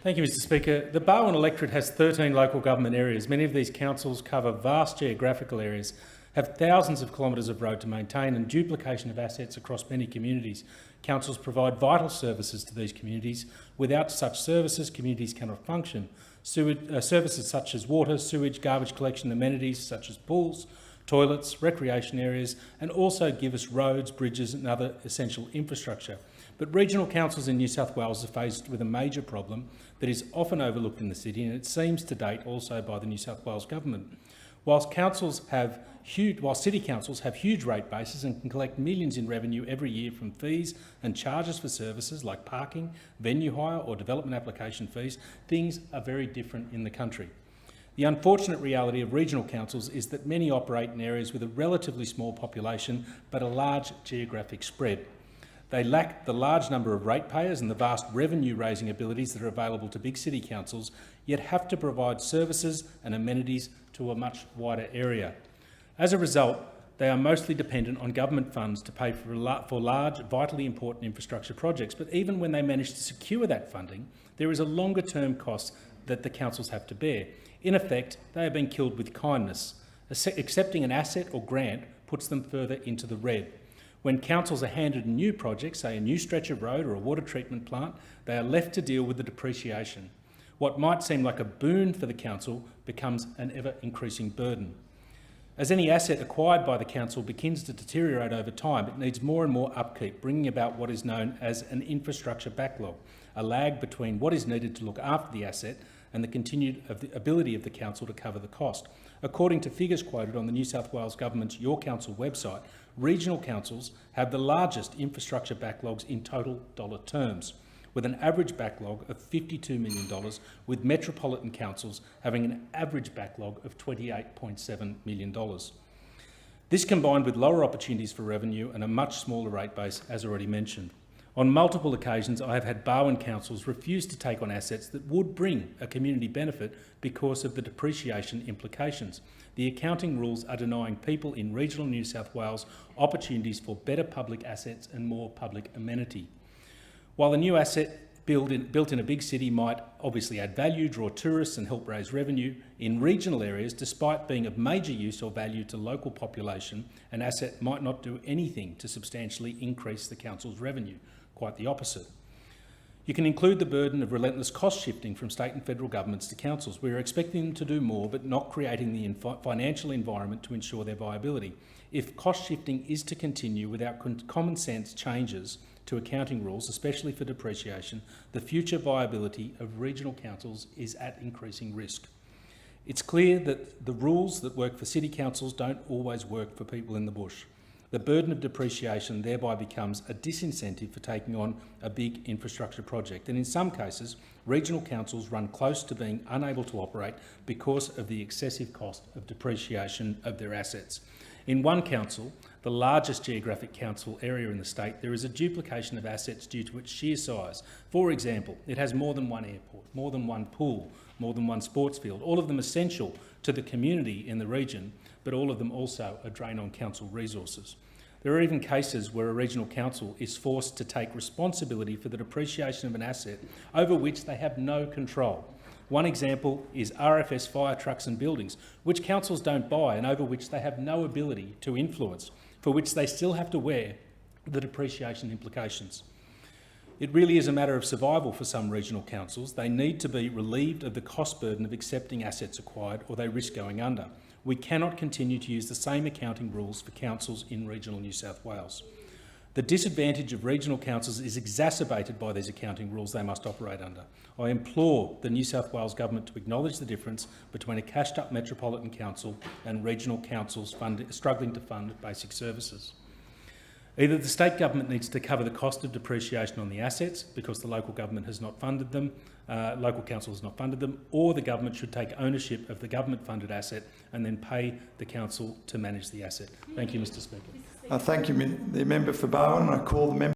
Thank you, Mr Speaker. The Barwon electorate has 13 local government areas. Many of these councils cover vast geographical areas, have thousands of kilometres of road to maintain and duplication of assets across many communities. Councils provide vital services to these communities. Without such services, communities cannot function. Services such as water, sewage, garbage collection, amenities such as pools, toilets, recreation areas, and also give us roads, bridges and other essential infrastructure. But regional councils in New South Wales are faced with a major problem that is often overlooked in the city, and it seems to date also by the New South Wales government. While city councils have huge rate bases and can collect millions in revenue every year from fees and charges for services like parking, venue hire or development application fees, things are very different in the country. The unfortunate reality of regional councils is that many operate in areas with a relatively small population but a large geographic spread. They lack the large number of ratepayers and the vast revenue-raising abilities that are available to big city councils, yet have to provide services and amenities to a much wider area. As a result, they are mostly dependent on government funds to pay for large, vitally important infrastructure projects. But even when they manage to secure that funding, there is a longer-term cost that the councils have to bear. In effect, they are being killed with kindness. Accepting an asset or grant puts them further into the red. When councils are handed a new project, say a new stretch of road or a water treatment plant, they are left to deal with the depreciation. What might seem like a boon for the council becomes an ever-increasing burden. As any asset acquired by the council begins to deteriorate over time, it needs more and more upkeep, bringing about what is known as an infrastructure backlog, a lag between what is needed to look after the asset and the continued ability of the council to cover the cost. According to figures quoted on the New South Wales Government's Your Council website, regional councils have the largest infrastructure backlogs in total dollar terms, with an average backlog of $52 million, with metropolitan councils having an average backlog of $28.7 million. This combined with lower opportunities for revenue and a much smaller rate base, as already mentioned. On multiple occasions, I have had Barwon councils refuse to take on assets that would bring a community benefit because of the depreciation implications. The accounting rules are denying people in regional New South Wales opportunities for better public assets and more public amenity. While a new asset built in a big city might obviously add value, draw tourists and help raise revenue, in regional areas, despite being of major use or value to local population, an asset might not do anything to substantially increase the council's revenue. Quite the opposite. You can include the burden of relentless cost shifting from state and federal governments to councils. We are expecting them to do more, but not creating the financial environment to ensure their viability. If cost shifting is to continue without common sense changes to accounting rules, especially for depreciation, the future viability of regional councils is at increasing risk. It's clear that the rules that work for city councils don't always work for people in the bush. The burden of depreciation thereby becomes a disincentive for taking on a big infrastructure project, and in some cases, regional councils run close to being unable to operate because of the excessive cost of depreciation of their assets. In one council, the largest geographic council area in the state, there is a duplication of assets due to its sheer size. For example, it has more than one airport, more than one pool, more than one sports field, all of them essential to the community in the region, but all of them also a drain on council resources. There are even cases where a regional council is forced to take responsibility for the depreciation of an asset over which they have no control. One example is RFS fire trucks and buildings, which councils don't buy and over which they have no ability to influence, for which they still have to wear the depreciation implications. It really is a matter of survival for some regional councils. They need to be relieved of the cost burden of accepting assets acquired, or they risk going under. We cannot continue to use the same accounting rules for councils in regional New South Wales. The disadvantage of regional councils is exacerbated by these accounting rules they must operate under. I implore the New South Wales Government to acknowledge the difference between a cashed-up metropolitan council and regional councils struggling to fund basic services. Either the state government needs to cover the cost of depreciation on the assets because the local government has not funded them, local council has not funded them, or the government should take ownership of the government-funded asset and then pay the council to manage the asset. Thank you, Mr Speaker. Thank you, the member for Barwon. I call the member.